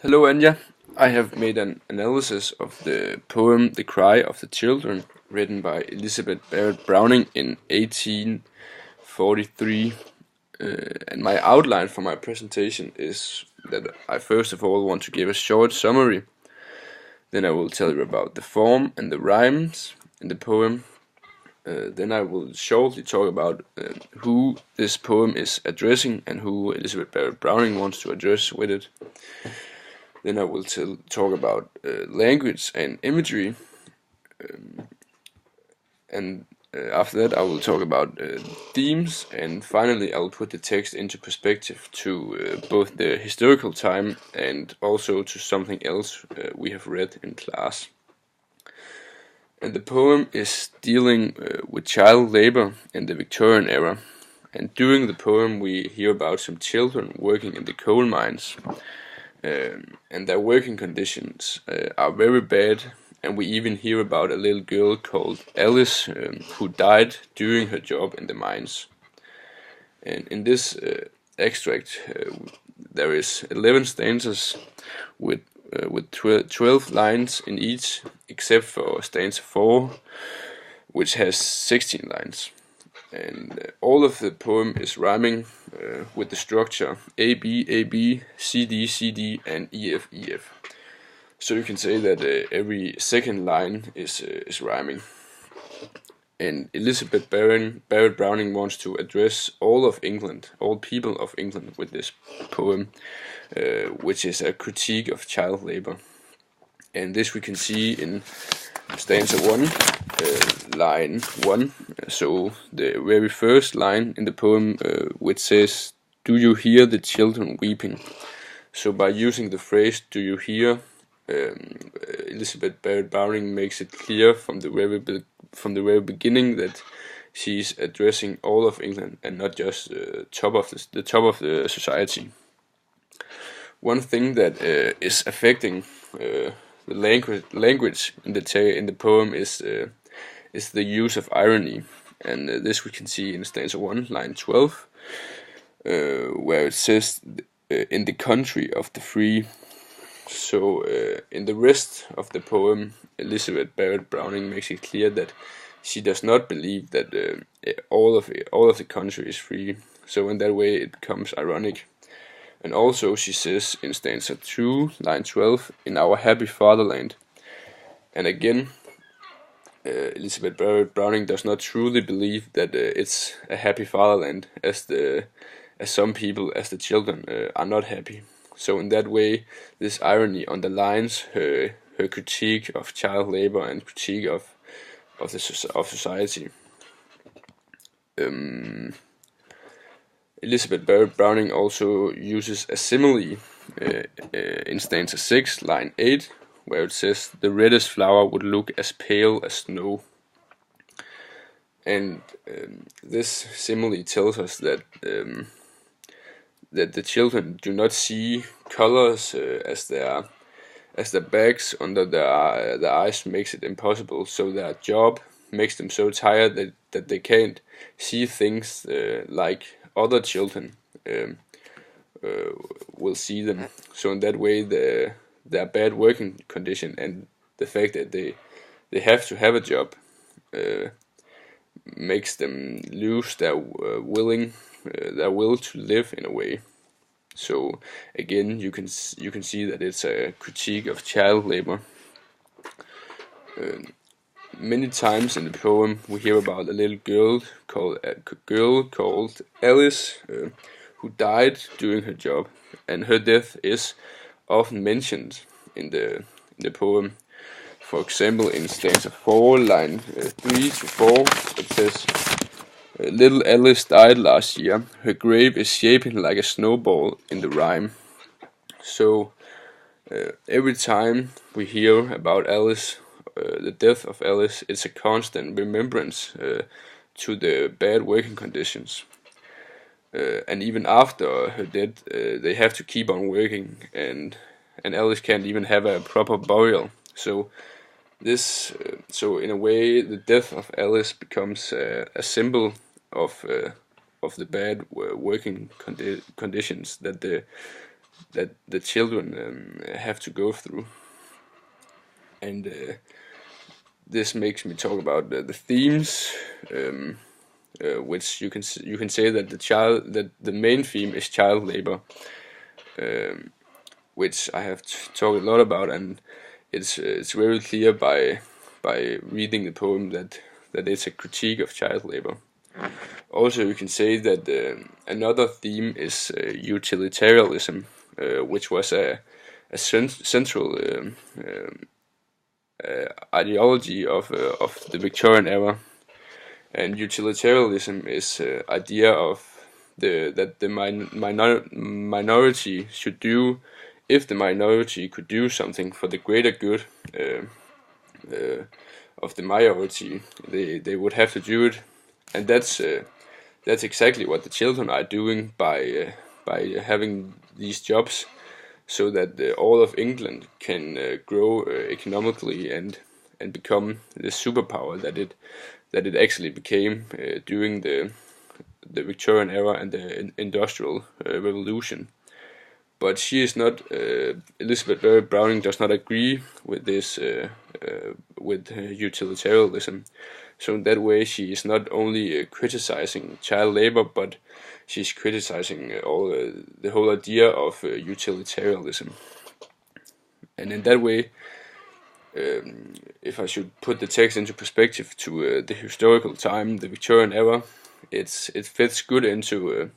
Hello, Anya. I have made an analysis of the poem The Cry of the Children, written by Elizabeth Barrett Browning in 1843. And my outline for my presentation is that I first of all want to give a short summary. Then I will tell you about the form and the rhymes in the poem. Then I will shortly talk about who this poem is addressing and who Elizabeth Barrett Browning wants to address with it. Then I will talk about language and imagery, and after that I will talk about themes, and finally I will put the text into perspective to both the historical time and also to something else we have read in class. And the poem is dealing with child labor in the Victorian era. And during the poem we hear about some children working in the coal mines. And their working conditions are very bad, and we even hear about a little girl called Alice who died during her job in the mines. And in this extract, there is 11 stanzas with 12 lines in each, except for stanza 4, which has 16 lines. And all of the poem is rhyming with the structure A B A B, C D C D, and E F E F. So you can say that every second line is rhyming. And Elizabeth Barrett Browning wants to address all of England, all people of England, with this poem, which is a critique of child labor. And this we can see in stanza 1, line 1. So the very first line in the poem, which says, "Do you hear the children weeping?" So by using the phrase "Do you hear?", Elizabeth Barrett Browning makes it clear from the very beginning that she's addressing all of England and not just the top of the society. One thing that is affecting the language in the poem is the use of irony, and this we can see in stanza 1, line 12, where it says, "In the country of the free." So in the rest of the poem, Elizabeth Barrett Browning makes it clear that she does not believe that all of the country is free. So in that way, it becomes ironic. And also she says in stanza 2, line 12, "In our happy fatherland." And again, Elizabeth Barrett Browning does not truly believe that it's a happy fatherland, as some people, as the children, are not happy. So in that way, this irony underlines her critique of child labor and critique of society. Elizabeth Barrett Browning also uses a simile in stanza 6, line 8, where it says, "The reddest flower would look as pale as snow." And this simile tells us that the children do not see colors as their bags under their eyes makes it impossible. So their job makes them so tired that they can't see things like other children will see them. So in that way, their bad working condition and the fact that they have to have a job makes them lose their will to live in a way. So again, you can see that it's a critique of child labor. Many times in the poem, we hear about a little girl called Alice, who died doing her job, and her death is often mentioned in the poem. For example, in stanza 4, line 3 to 4, it says, "Little Alice died last year. Her grave is shaping like a snowball in the rhyme." So every time we hear about Alice, the death of Alice, it's a constant remembrance to the bad working conditions. And even after her death, they have to keep on working, and Alice can't even have a proper burial. So so in a way, the death of Alice becomes a symbol of the bad working conditions that the children have to go through. And this makes me talk about the themes, which you can say that the main theme is child labor, which I have talked a lot about, and it's very clear by reading the poem that it's a critique of child labor. Also, you can say that another theme is utilitarianism, which was a central ideology of the Victorian era. And utilitarianism is idea of that the minority should do, if the minority could do something for the greater good of the majority, they would have to do it. And that's exactly what the children are doing by having these jobs, so that all of England can grow economically and become the superpower that it actually became during the Victorian era and the Industrial Revolution. But she is not, Elizabeth Barrett Browning does not agree with this, with utilitarianism. So in that way, she is not only criticizing child labor, but she's criticizing the whole idea of utilitarianism. And in that way, if I should put the text into perspective to the historical time, the Victorian era, it fits good into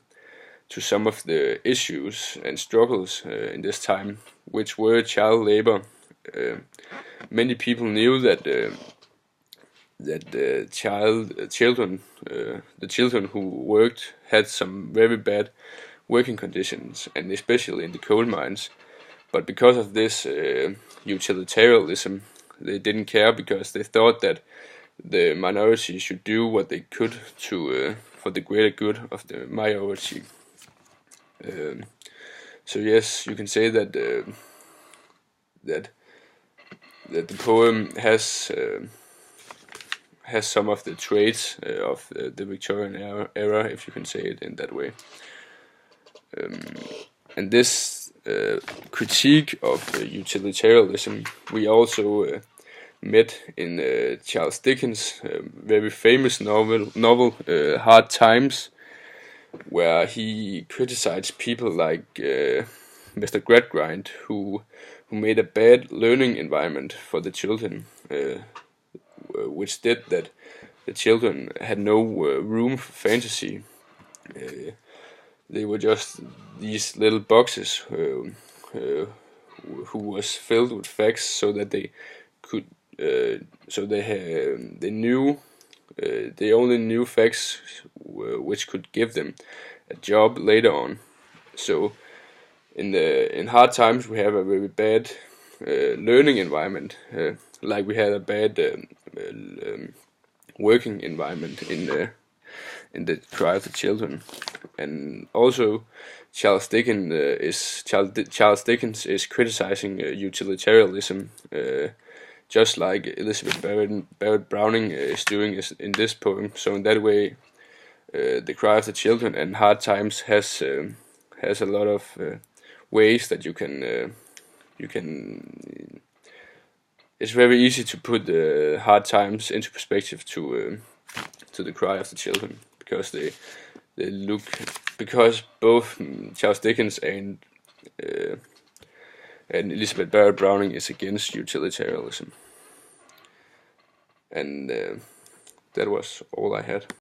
to some of the issues and struggles in this time, which were child labor. Many people knew that the children who worked had some very bad working conditions, and especially in the coal mines. But because of this utilitarianism, they didn't care, because they thought that the minority should do what they could to for the greater good of the majority. So yes, you can say that that the poem has some of the traits of the Victorian era, if you can say it in that way. And this critique of utilitarianism we also met in Charles Dickens' very famous novel Hard Times, where he criticized people like Mr. Gradgrind, who made a bad learning environment for the children, which did that the children had no room for fantasy. They were just these little boxes who was filled with facts, so that they could, they knew, they only knew facts which could give them a job later on. So in Hard Times we have a very bad learning environment, like we had a bad working environment in the Cry of the Children. And also Charles Dickens is criticizing utilitarianism, just like Elizabeth Barrett Browning is doing in this poem. So in that way, The Cry of the Children and Hard Times has a lot of ways that you can. It's very easy to put Hard Times into perspective to The Cry of the Children, because because both Charles Dickens and Elizabeth Barrett Browning is against utilitarianism. And that was all I had.